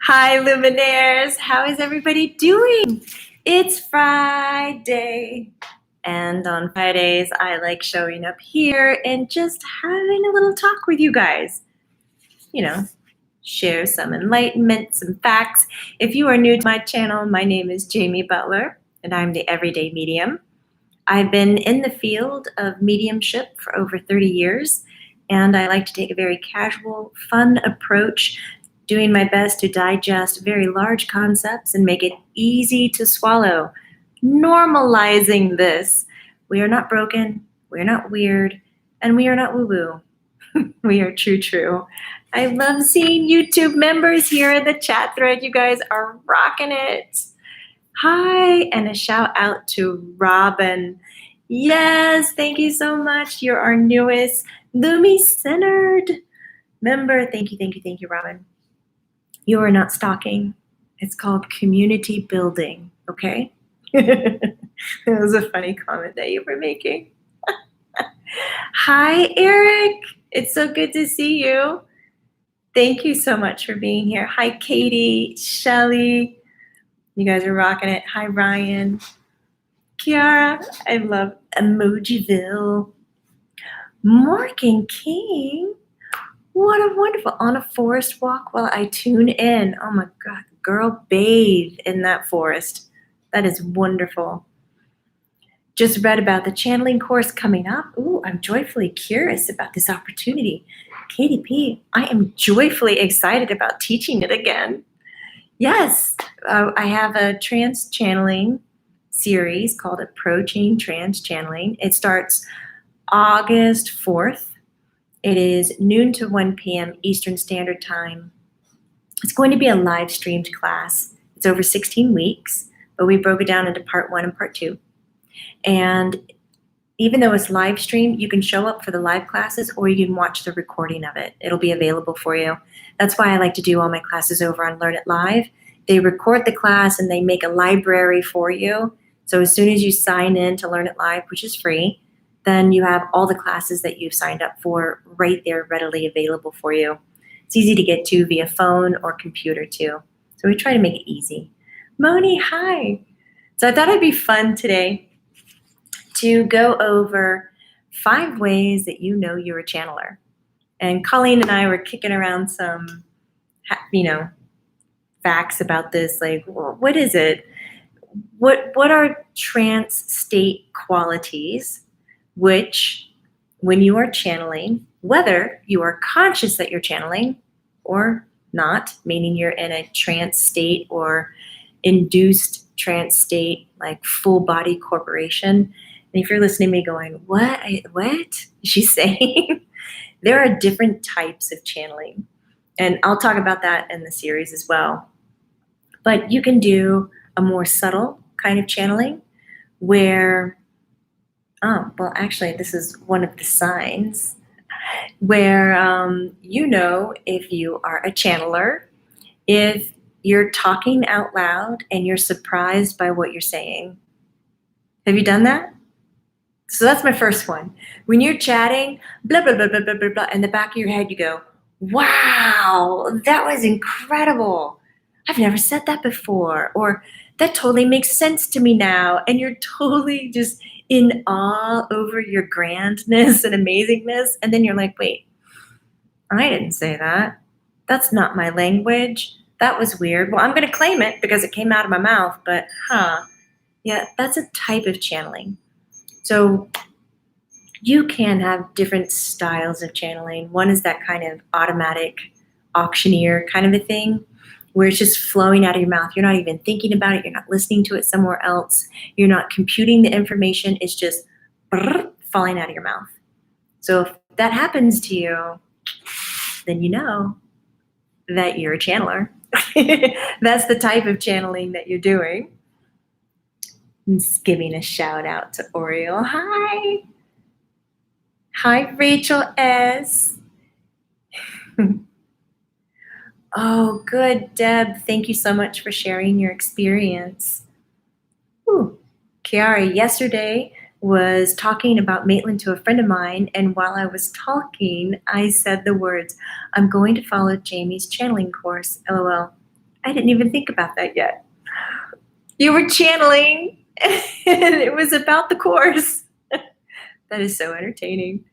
Hi, Luminaires. How is everybody doing? It's Friday. And on Fridays, I like showing up here and just having a little talk with you guys. You know, share some enlightenment, some facts. If you are new to my channel, my name is Jamie Butler, and I'm the Everyday Medium. I've been in the field of mediumship for over 30 years, and I like to take a very casual, fun approach, doing my best to digest very large concepts and make it easy to swallow. Normalizing this. We are not broken, we are not weird, and we are not woo-woo. We are true. I love seeing YouTube members here in the chat thread. You guys are rocking it. Hi, and a shout out to Robin. Yes, thank you so much. You're our newest Lumi-centered member. Thank you, Robin. You are not stalking. It's called community building, okay? That was a funny comment that you were making. Hi, Eric. It's so good to see you. Thank you so much for being here. Hi, Katie, Shelly. You guys are rocking it. Hi, Ryan. Kiara. I love Emojiville. Morgan King. What a wonderful, on a forest walk while I tune in. Oh my God, girl, bathe in that forest. That is wonderful. Just read about the channeling course coming up. Ooh, I'm joyfully curious about this opportunity. Katie P, I am joyfully excited about teaching it again. Yes, I have a trance channeling series called Approaching Trance Channeling. It starts August 4th. It is noon to 1 p.m. Eastern Standard Time. It's going to be a live streamed class. It's over 16 weeks, but we broke it down into part 1 and part 2. And even though it's live streamed, you can show up for the live classes or you can watch the recording of it. It'll be available for you. That's why I like to do all my classes over on Learn It Live. They record the class and they make a library for you. So as soon as you sign in to Learn It Live, which is free, then you have all the classes that you've signed up for right there readily available for you. It's easy to get to via phone or computer too. So we try to make it easy. Moni, hi. So I thought it'd be fun today to go over 5 ways that you know you're a channeler. And Colleen and I were kicking around some, facts about this. Like, what is it? What are trance state qualities? Which, when you are channeling, whether you are conscious that you're channeling or not, meaning you're in a trance state or induced trance state, like full body corporation. And if you're listening to me going, what is she saying? There are different types of channeling. And I'll talk about that in the series as well. But you can do a more subtle kind of channeling where this is one of the signs where if you are a channeler, if you're talking out loud and you're surprised by what you're saying. Have you done that? So that's my first one. When you're chatting, blah, blah, blah, blah, blah, blah, blah, in the back of your head you go, wow, that was incredible. I've never said that before. Or that totally makes sense to me now. And you're totally just in awe over your grandness and amazingness. And then you're like, wait, I didn't say that. That's not my language. That was weird. Well, I'm going to claim it because it came out of my mouth, but yeah, that's a type of channeling. So you can have different styles of channeling. One is that kind of automatic auctioneer kind of a thing, where it's just flowing out of your mouth. You're not even thinking about it. You're not listening to it somewhere else. You're not computing the information. It's just falling out of your mouth. So if that happens to you, then you know that you're a channeler. That's the type of channeling that you're doing. I'm just giving a shout out to Oriole. Hi. Hi, Rachel S. Oh, good, Deb. Thank you so much for sharing your experience. Ooh, Kiara, yesterday was talking about Maitland to a friend of mine, and while I was talking, I said the words, I'm going to follow Jamie's channeling course, LOL. I didn't even think about that yet. You were channeling, and it was about the course. That is so entertaining.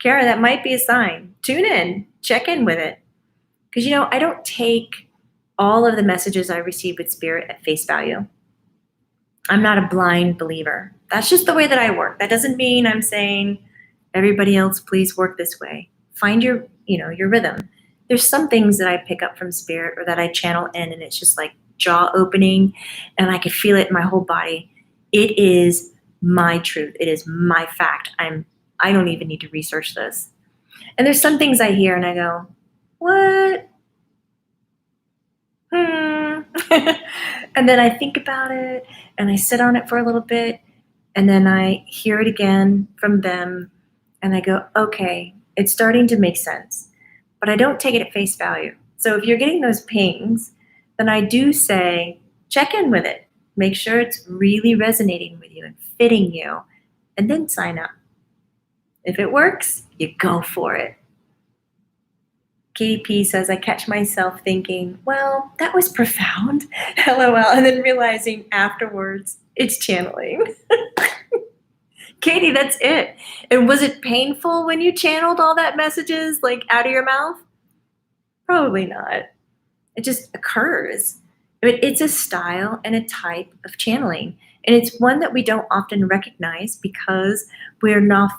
Kara, that might be a sign. Tune in, check in with it. Because, I don't take all of the messages I receive with spirit at face value. I'm not a blind believer. That's just the way that I work. That doesn't mean I'm saying, everybody else, please work this way. Find your rhythm. There's some things that I pick up from spirit or that I channel in, and it's just like jaw opening, and I can feel it in my whole body. It is my truth. It is my fact. I don't even need to research this. And there's some things I hear and I go, what? And then I think about it and I sit on it for a little bit, and then I hear it again from them and I go, okay, it's starting to make sense. But I don't take it at face value. So if you're getting those pings, then I do say, check in with it. Make sure it's really resonating with you and fitting you, and then sign up. If it works, you go for it. Katie P says, I catch myself thinking, well, that was profound, LOL, and then realizing afterwards it's channeling. Katie, that's it. And was it painful when you channeled all that messages like out of your mouth? Probably not. It just occurs. But it's a style and a type of channeling. And it's one that we don't often recognize because we're not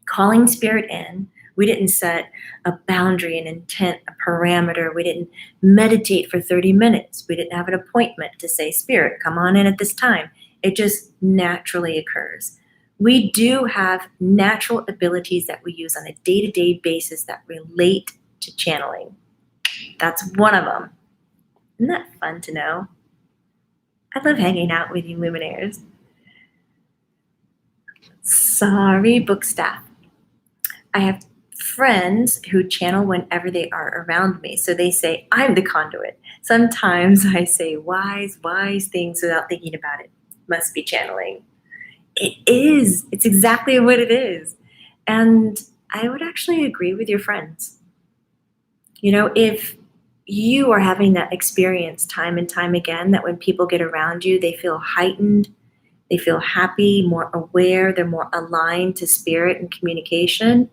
calling spirit in. We didn't set a boundary, an intent, a parameter. We didn't meditate for 30 minutes. We didn't have an appointment to say, Spirit, come on in at this time. It just naturally occurs. We do have natural abilities that we use on a day-to-day basis that relate to channeling. That's one of them. Isn't that fun to know? I love hanging out with you, Luminaires. Sorry, book staff. I have friends who channel whenever they are around me. So they say, I'm the conduit. Sometimes I say wise things without thinking about it. Must be channeling. It is. It's exactly what it is. And I would actually agree with your friends. If you are having that experience time and time again, that when people get around you, they feel heightened, they feel happy, more aware, they're more aligned to spirit and communication,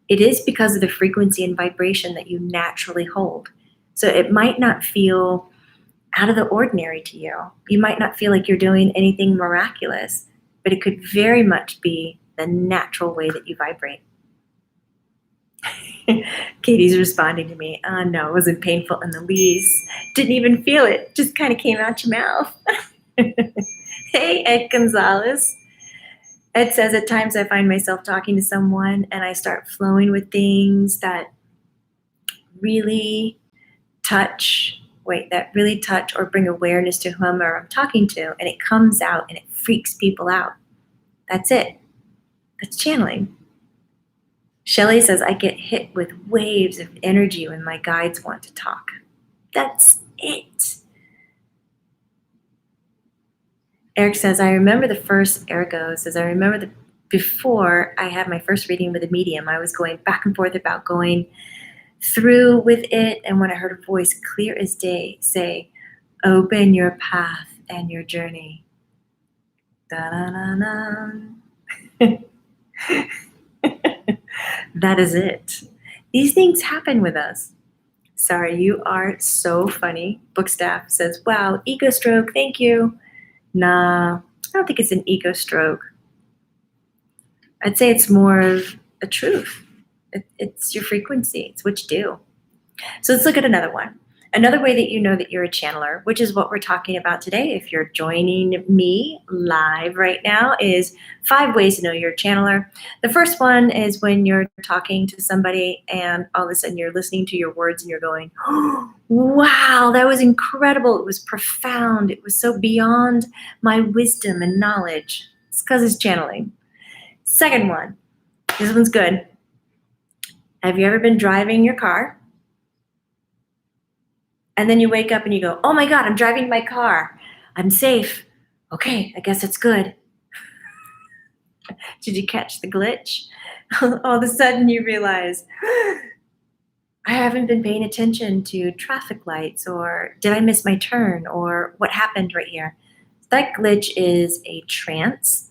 it is because of the frequency and vibration that you naturally hold. So it might not feel out of the ordinary to you. You might not feel like you're doing anything miraculous, but it could very much be the natural way that you vibrate. Katie's responding to me, oh no, it wasn't painful in the least. Didn't even feel it. Just kind of came out your mouth. Hey, Ed Gonzalez. Ed says, at times I find myself talking to someone and I start flowing with things that really touch or bring awareness to whomever I'm talking to, and it comes out and it freaks people out. That's it. That's channeling. Shelley says, I get hit with waves of energy when my guides want to talk. That's it. Eric says, I remember before I had my first reading with a medium, I was going back and forth about going through with it. And when I heard a voice clear as day say, open your path and your journey. Da-da-da-da. That is it. These things happen with us. Sorry, you are so funny. Book staff says, wow, ego stroke, thank you. Nah, I don't think it's an ego stroke. I'd say it's more of a truth. It's your frequency. It's what you do. So let's look at another one. Another way that you know that you're a channeler, which is what we're talking about today, if you're joining me live right now, is 5 ways to know you're a channeler. The first one is when you're talking to somebody and all of a sudden you're listening to your words and you're going, oh, wow, that was incredible. It was profound. It was so beyond my wisdom and knowledge. It's because it's channeling. Second one, this one's good. Have you ever been driving your car? And then you wake up and you go, oh my God, I'm driving my car. I'm safe. Okay, I guess it's good. Did you catch the glitch? All of a sudden you realize, I haven't been paying attention to traffic lights, or did I miss my turn, or what happened right here? That glitch is a trance.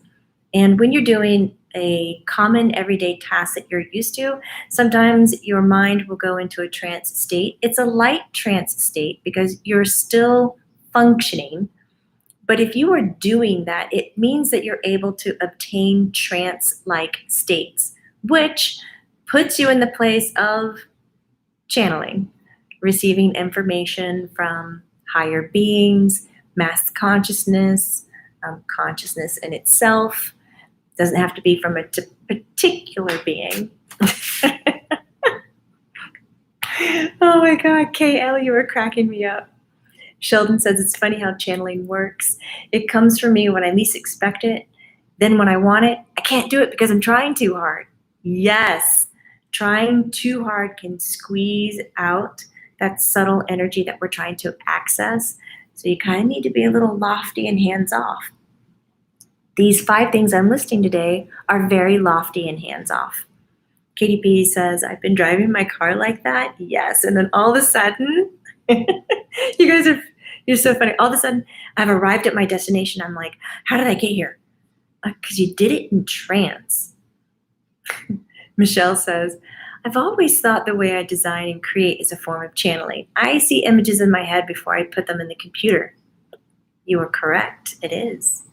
And when you're doing a common everyday task that you're used to, sometimes your mind will go into a trance state. It's a light trance state because you're still functioning. But if you are doing that, it means that you're able to obtain trance like states, which puts you in the place of channeling, receiving information from higher beings, mass consciousness, consciousness in itself. Doesn't have to be from a particular being. Oh my God, KL, you were cracking me up. Sheldon says it's funny how channeling works. It comes from me when I least expect it. Then when I want it, I can't do it because I'm trying too hard. Yes, trying too hard can squeeze out that subtle energy that we're trying to access. So you kind of need to be a little lofty and hands off. These 5 things I'm listing today are very lofty and hands off. KDP says, I've been driving my car like that. Yes. And then all of a sudden, you're so funny. All of a sudden, I've arrived at my destination. I'm like, how did I get here? Because you did it in trance. Michelle says, I've always thought the way I design and create is a form of channeling. I see images in my head before I put them in the computer. You are correct. It is.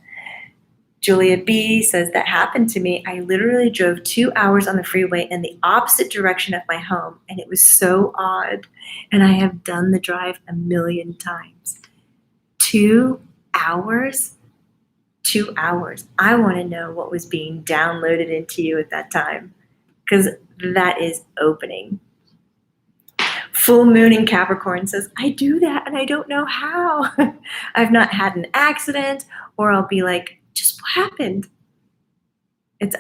Julia B says, that happened to me. I literally drove 2 hours on the freeway in the opposite direction of my home, and it was so odd. And I have done the drive a million times. 2 hours? 2 hours. I want to know what was being downloaded into you at that time, because that is opening. Full Moon in Capricorn says, I do that and I don't know how. I've not had an accident, or I'll be like, just what happened? It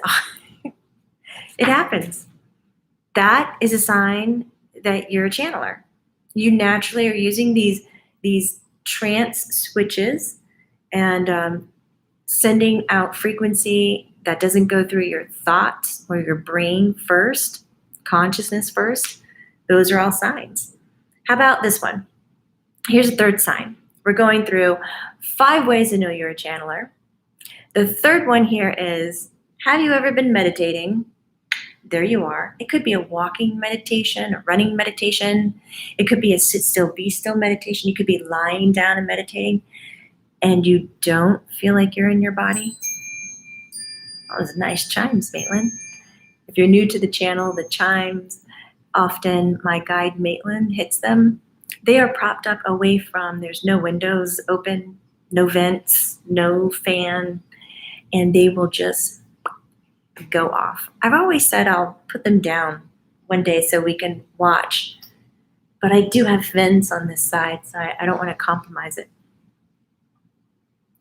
happens. That is a sign that you're a channeler. You naturally are using these trance switches and sending out frequency that doesn't go through your thoughts or your brain first, consciousness first. Those are all signs. How about this one? Here's a third sign. We're going through 5 ways to know you're a channeler. The third one here is, have you ever been meditating? There you are. It could be a walking meditation, a running meditation. It could be a sit still, be still meditation. You could be lying down and meditating, and you don't feel like you're in your body. Oh, those nice chimes, Maitland. If you're new to the channel, the chimes, often my guide Maitland hits them. They are propped up away from, there's no windows open, no vents, no fan, and they will just go off. I've always said I'll put them down one day so we can watch, but I do have vents on this side, so I don't want to compromise it.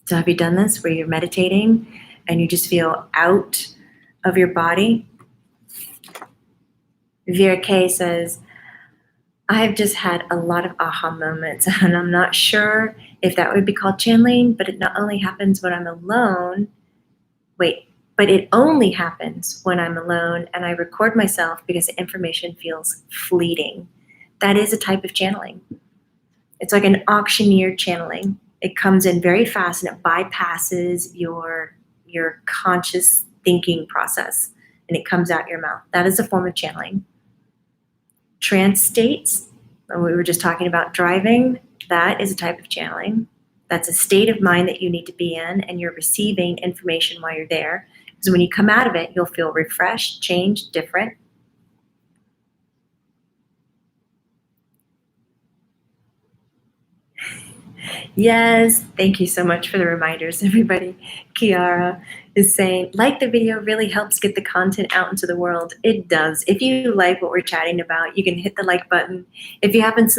So have you done this where you're meditating and you just feel out of your body? Vera K says, I've just had a lot of aha moments, and I'm not sure if that would be called channeling, but it not only happens when I'm alone. But it only happens when I'm alone and I record myself because the information feels fleeting. That is a type of channeling. It's like an auctioneer channeling. It comes in very fast and it bypasses your conscious thinking process, and it comes out your mouth. That is a form of channeling. Trance states, we were just talking about driving, that is a type of channeling. That's a state of mind that you need to be in, and you're receiving information while you're there. Because when you come out of it, you'll feel refreshed, changed, different. Yes, thank you so much for the reminders, everybody. Kiara is saying, like the video really helps get the content out into the world. It does. If you like what we're chatting about, you can hit the like button. If you haven't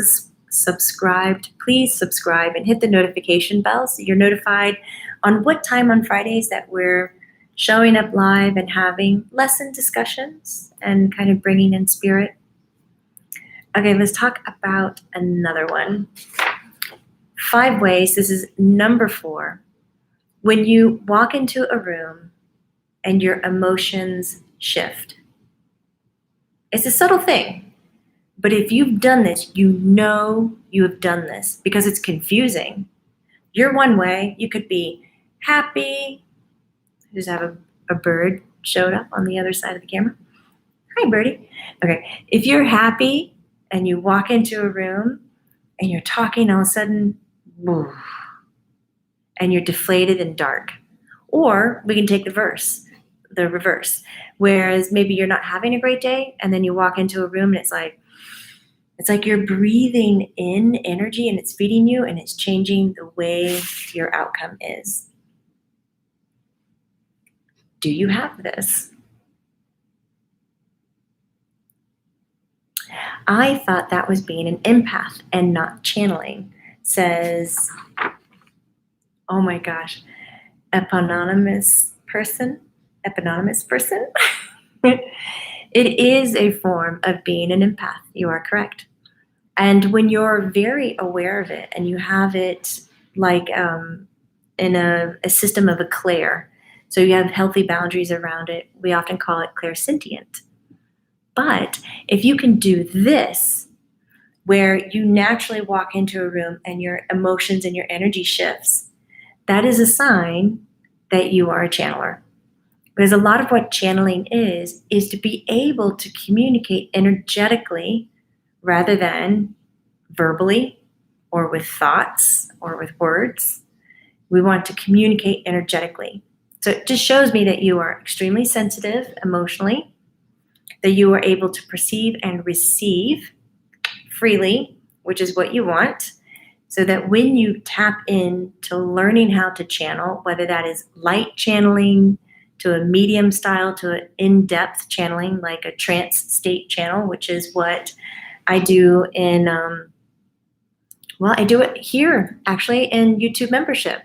subscribed, please subscribe and hit the notification bell so you're notified on what time on Fridays that we're showing up live and having lesson discussions and kind of bringing in spirit. Okay, let's talk about another one. 5 ways, this is number 4. When you walk into a room and your emotions shift. It's a subtle thing, But if you've done this, you know you have done this because it's confusing. You're one way. You could be happy. Just have a bird showed up on the other side of the camera. Hi, birdie. Okay. If you're happy and you walk into a room and you're talking, all of a sudden, woo, and you're deflated and dark. Or we can take the reverse. Whereas maybe you're not having a great day and then you walk into a room and it's like you're breathing in energy and it's feeding you and it's changing the way your outcome is. Do you have this? I thought that was being an empath and not channeling. Says, oh my gosh, eponymous person. It is a form of being an empath. You are correct. And when you're very aware of it and you have it like in a system of eclair, so you have healthy boundaries around it, we often call it clairsentient. But if you can do this, where you naturally walk into a room and your emotions and your energy shifts, that is a sign that you are a channeler. Because a lot of what channeling is to be able to communicate energetically rather than verbally or with thoughts or with words. We want to communicate energetically. So it just shows me that you are extremely sensitive emotionally, that you are able to perceive and receive freely, which is what you want, so that when you tap into learning how to channel, whether that is light channeling to a medium style to an in-depth channeling like a trance state channel, which is what I do in, I do it here actually in YouTube membership.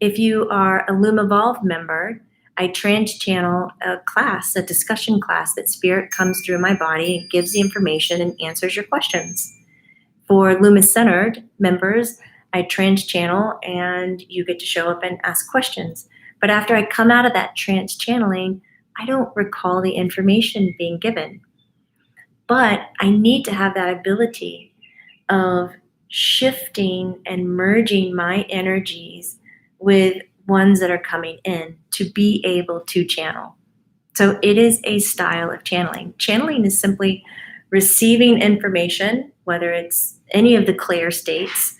If you are a Loom Evolve member, I trans channel a class, a discussion class that spirit comes through my body, gives the information and answers your questions. For Loomis Centered members, I trans channel and you get to show up and ask questions. But after I come out of that trance channeling, I don't recall the information being given. But I need to have that ability of shifting and merging my energies with ones that are coming in to be able to channel. So it is a style of channeling. Channeling is simply receiving information, whether it's any of the clair states,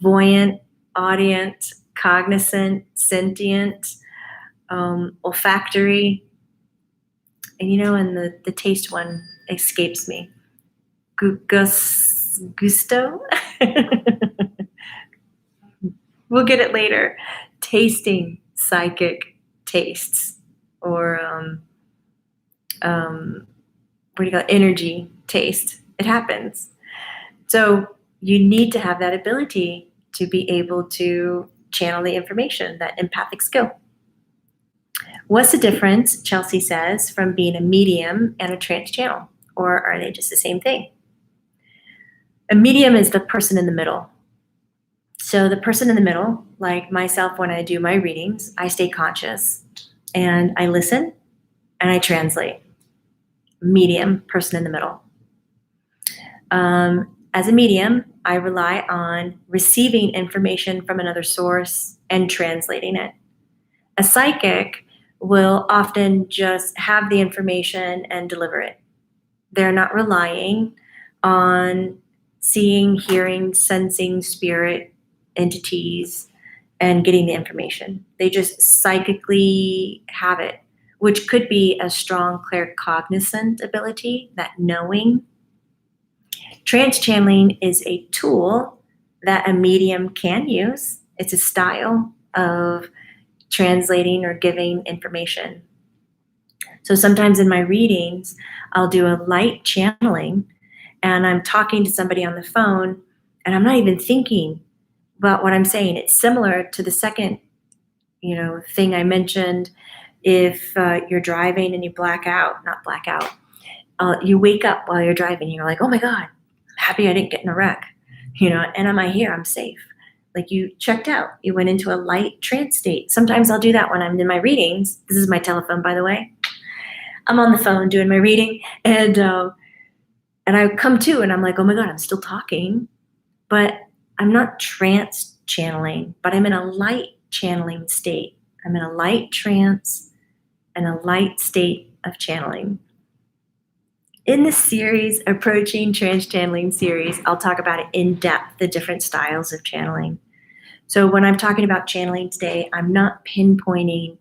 voyant, audient, cognizant, sentient, olfactory, and the taste one escapes me. Gusto? We'll get it later. Tasting, psychic tastes, or what do you call it? Energy taste. It happens. So you need to have that ability to be able to channel the information, that empathic skill. What's the difference, Chelsea says, from being a medium and a trance channel? Or are they just the same thing? A medium is the person in the middle. So the person in the middle, like myself when I do my readings, I stay conscious and I listen and I translate. Medium, person in the middle. As a medium, I rely on receiving information from another source and translating it. A psychic will often just have the information and deliver it. They're not relying on seeing, hearing, sensing spirit entities and getting the information. They just psychically have it, which could be a strong claircognizant ability, that knowing. Trance channeling is a tool that a medium can use. It's a style of translating or giving information. So sometimes in my readings, I'll do a light channeling and I'm talking to somebody on the phone and I'm not even thinking about what I'm saying. It's similar to the second, thing I mentioned. If you're driving and you you wake up while you're driving, you're like, oh my God, I'm happy I didn't get in a wreck, and am I here? I'm safe. Like you checked out, you went into a light trance state. Sometimes I'll do that when I'm in my readings. This is my telephone, by the way. I'm on the phone doing my reading and And I come to and I'm like, oh my God, I'm still talking, but I'm not trance channeling, but I'm in a light channeling state. I'm in a light trance and a light state of channeling. In this series, Approaching Trance Channeling series, I'll talk about it in depth, the different styles of channeling. So when I'm talking about channeling today, I'm not pinpointing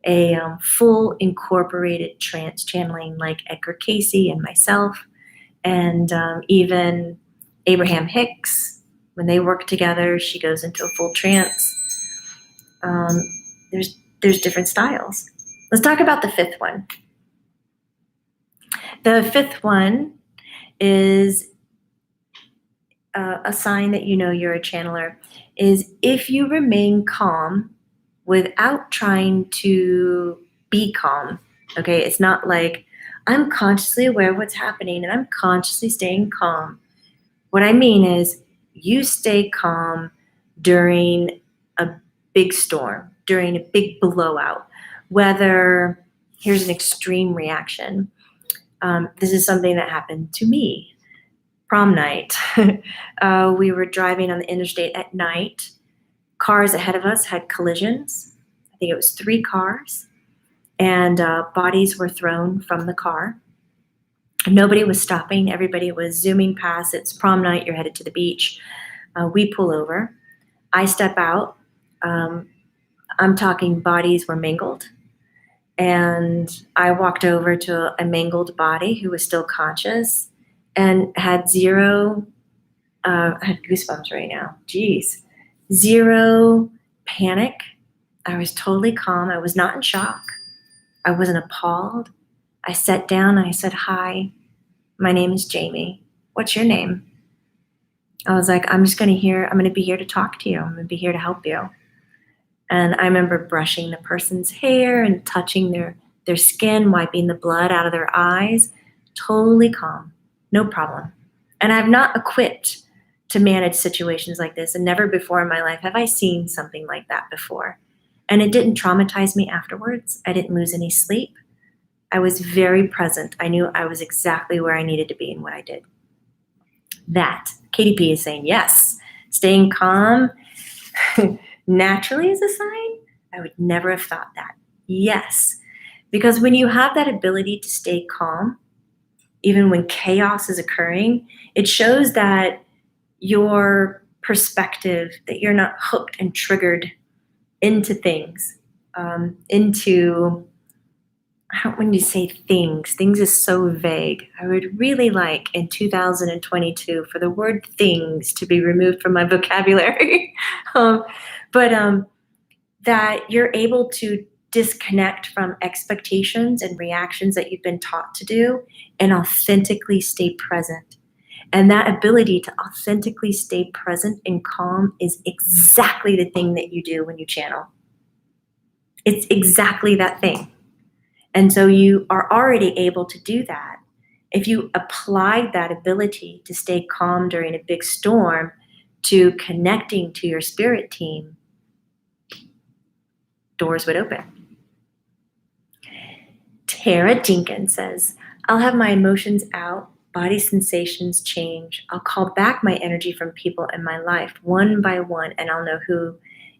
a full incorporated trance channeling like Edgar Casey and myself, and even Abraham Hicks. When they work together, she goes into a full trance. There's different styles. Let's talk about the fifth one. The fifth one is a sign that you know you're a channeler, is if you remain calm without trying to be calm. Okay, it's not like I'm consciously aware of what's happening and I'm consciously staying calm. What I mean is you stay calm during a big storm, during a big blowout, whether here's an extreme reaction. This is something that happened to me. Prom night. We were driving on the interstate at night. Cars ahead of us had collisions. I think it was 3 cars, and bodies were thrown from the car. Nobody was stopping. Everybody was zooming past. It's prom night. You're headed to the beach. We pull over. I step out. I'm talking bodies were mangled. And I walked over to a mangled body who was still conscious and had zero, I had goosebumps right now. Jeez. Zero panic. I was totally calm. I was not in shock. I wasn't appalled. I sat down and I said, hi, my name is Jamie. What's your name? I was like, I'm going to be here to talk to you. I'm going to be here to help you. And I remember brushing the person's hair and touching their skin, wiping the blood out of their eyes. Totally calm. No problem. And I'm not equipped to manage situations like this. And never before in my life have I seen something like that before. And it didn't traumatize me afterwards. I didn't lose any sleep. I was very present. I knew I was exactly where I needed to be and what I did. That, KDP is saying yes. Staying calm naturally is a sign. I would never have thought that. Yes. Because when you have that ability to stay calm, even when chaos is occurring, it shows that your perspective, that you're not hooked and triggered into things, when you say things is so vague. I would really like in 2022 for the word things to be removed from my vocabulary. That you're able to disconnect from expectations and reactions that you've been taught to do and authentically stay present. And that ability to authentically stay present and calm is exactly the thing that you do when you channel. It's exactly that thing. And so you are already able to do that. If you applied that ability to stay calm during a big storm to connecting to your spirit team, doors would open. Tara Jenkins says, I'll have my emotions out, body sensations change. I'll call back my energy from people in my life one by one, and I'll know who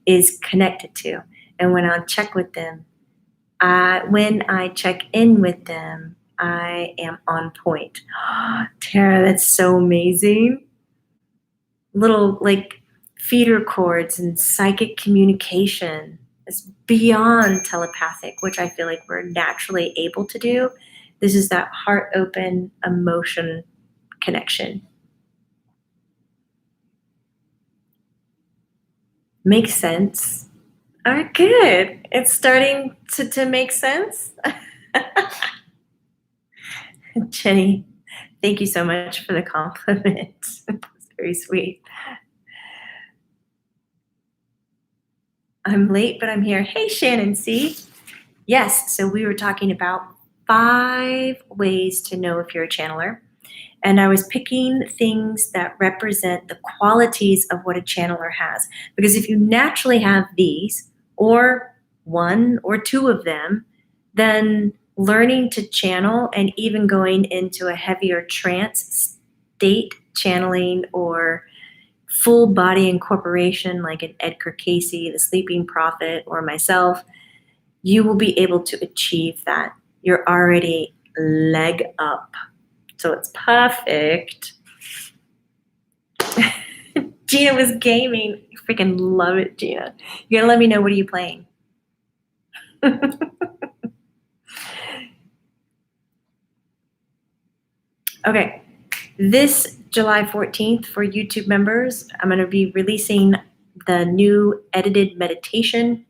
is connected to. And when I check with them, when I check in with them, I am on point. Tara, that's so amazing. Little like feeder cords and psychic communication is beyond telepathic, which I feel like we're naturally able to do. This is that heart open emotion connection. Makes sense. All right, good. It's starting to make sense. Jenny, thank you so much for the compliment. It's very sweet. I'm late, but I'm here. Hey, Shannon C. Yes, so we were talking about 5 ways to know if you're a channeler. And I was picking things that represent the qualities of what a channeler has. Because if you naturally have these, or 1 or 2 of them, then learning to channel and even going into a heavier trance state, channeling or full body incorporation like an Edgar Casey, the Sleeping Prophet, or myself, you will be able to achieve that. You're already leg up. So it's perfect. Gina was gaming. I freaking love it, Gina. You gotta let me know, what are you playing? Okay, this July 14th for YouTube members, I'm going to be releasing the new edited meditation,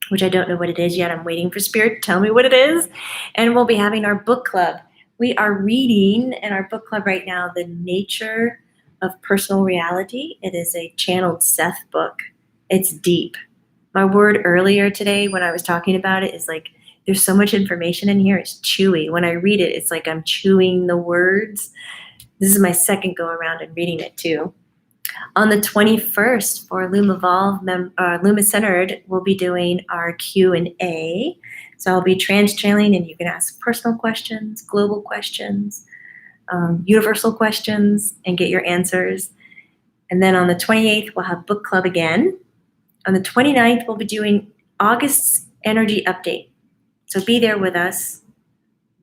which I don't know what it is yet. I'm waiting for Spirit to tell me what it is. And we'll be having our book club. We are reading in our book club right now, The Nature of Personal Reality. It is a channeled Seth book. It's deep. My word earlier today when I was talking about it is like, there's so much information in here. It's chewy. When I read it, it's like I'm chewing the words. This is my second go around and reading it too. On the 21st for Luma Centered, we'll be doing our Q&A. So I'll be trans-channeling and you can ask personal questions, global questions, universal questions, and get your answers. And then on the 28th, we'll have book club again. On the 29th, we'll be doing August's energy update. So be there with us.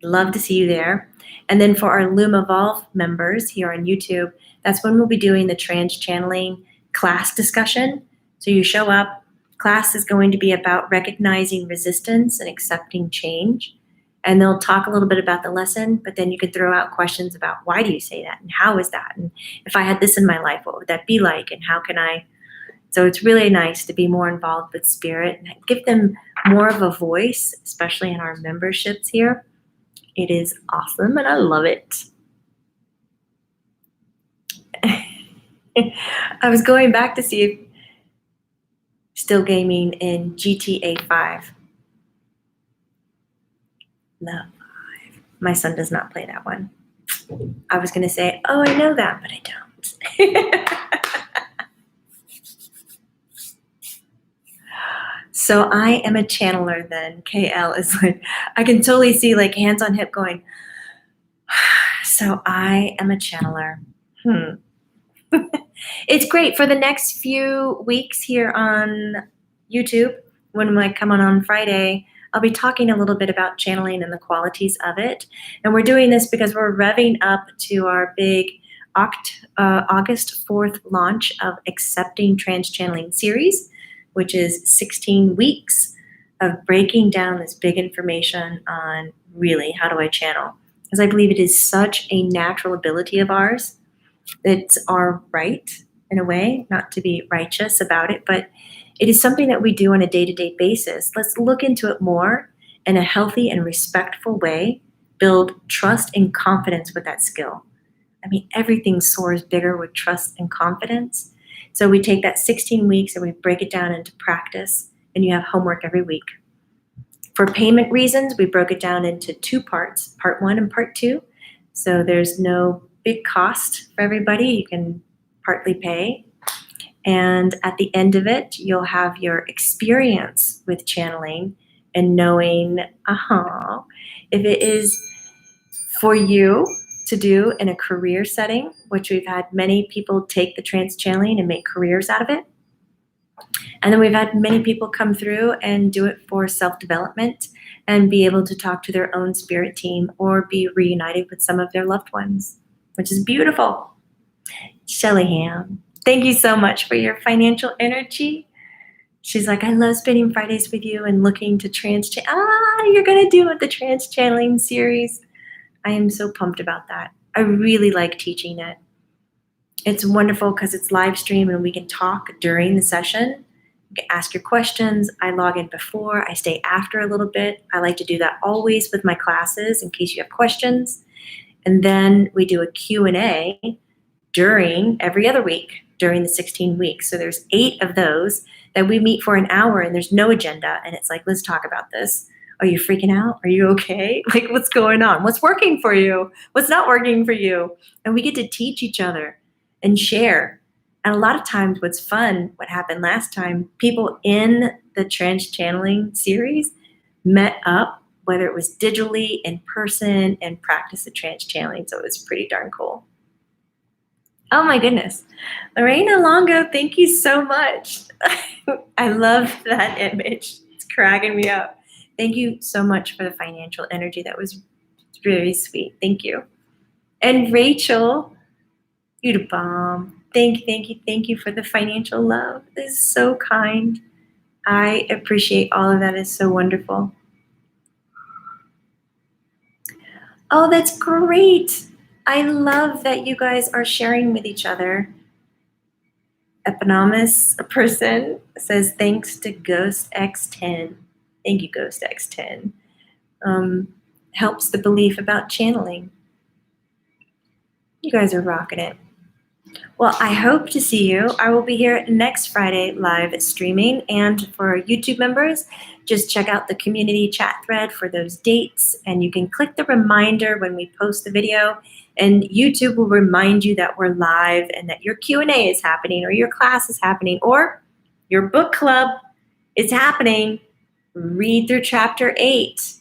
Love to see you there. And then for our Loom Evolve members here on YouTube, that's when we'll be doing the trans channeling class discussion. So you show up. Class is going to be about recognizing resistance and accepting change. And they'll talk a little bit about the lesson, but then you can throw out questions about why do you say that and how is that? And if I had this in my life, what would that be like? And how can I? So it's really nice to be more involved with Spirit and give them more of a voice, especially in our memberships here. It is awesome and I love it. I was going back to see if still gaming in GTA 5. Love 5. My son does not play that one. I was going to say, oh, I know that, but I don't. So I am a channeler then. KL is like, I can totally see like hands on hip going, so I am a channeler. It's great for the next few weeks here on YouTube. When I come on Friday, I'll be talking a little bit about channeling and the qualities of it. And we're doing this because we're revving up to our big August 4th launch of Accepting Trans Channeling series, which is 16 weeks of breaking down this big information on really how do I channel. Because I believe it is such a natural ability of ours. It's our right, in a way, not to be righteous about it, but it is something that we do on a day-to-day basis. Let's look into it more in a healthy and respectful way, build trust and confidence with that skill. I mean, everything soars bigger with trust and confidence. So we take that 16 weeks and we break it down into practice, and you have homework every week. For payment reasons, we broke it down into 2 parts, part 1 and part 2. So there's no big cost for everybody. You can partly pay. And at the end of it, you'll have your experience with channeling and knowing, if it is for you to do in a career setting, which we've had many people take the trance channeling and make careers out of it. And then we've had many people come through and do it for self-development and be able to talk to their own spirit team or be reunited with some of their loved ones, which is beautiful. Shelly Ham, thank you so much for your financial energy. She's like, I love spending Fridays with you and looking to trans you're going to do it, the trans channeling series. I am so pumped about that. I really like teaching it. It's wonderful because it's live stream and we can talk during the session. You can ask your questions. I log in before, I stay after a little bit. I like to do that always with my classes in case you have questions. And then we do a Q&A during every other week during the 16 weeks. So there's 8 of those that we meet for an hour and there's no agenda. And it's like, let's talk about this. Are you freaking out? Are you okay? Like, what's going on? What's working for you? What's not working for you? And we get to teach each other and share. And a lot of times what's fun, what happened last time, people in the trans channeling series met up whether it was digitally, in person, and practice the trance channeling. So it was pretty darn cool. Oh my goodness. Lorena Longo, thank you so much. I love that image. It's cracking me up. Thank you so much for the financial energy. That was very sweet. Thank you. And Rachel, you the bomb. Thank you for the financial love. This is so kind. I appreciate all of that. It's so wonderful. Oh, that's great. I love that you guys are sharing with each other. Eponymous person says, thanks to Ghost X10. Thank you, Ghost X10. Helps the belief about channeling. You guys are rocking it. Well, I hope to see you. I will be here next Friday live streaming. And for YouTube members, just check out the community chat thread for those dates. And you can click the reminder when we post the video. And YouTube will remind you that we're live and that your Q&A is happening, or your class is happening, or your book club is happening. Read through chapter 8.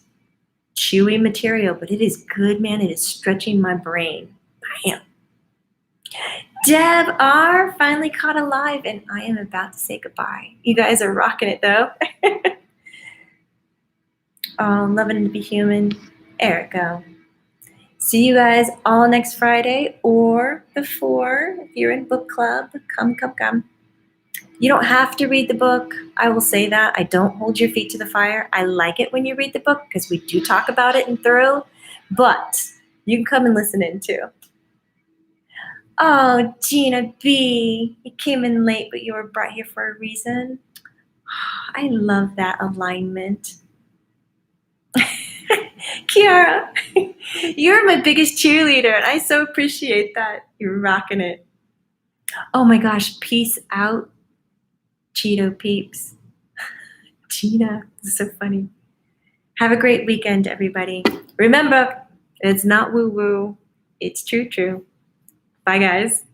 Chewy material, but it is good, man. It is stretching my brain. Bam. Deb R. finally caught alive, and I am about to say goodbye. You guys are rocking it, though. Oh, loving to be human. There it go. See you guys all next Friday or before. If you're in book club, come. You don't have to read the book. I will say that. I don't hold your feet to the fire. I like it when you read the book because we do talk about it in thorough, but you can come and listen in too. Oh, Gina B, you came in late, but you were brought here for a reason. I love that alignment. Kiara, you're my biggest cheerleader, and I so appreciate that. You're rocking it. Oh my gosh, peace out, Cheeto peeps. Gina, this is so funny. Have a great weekend, everybody. Remember, it's not woo-woo, it's true. Bye, guys.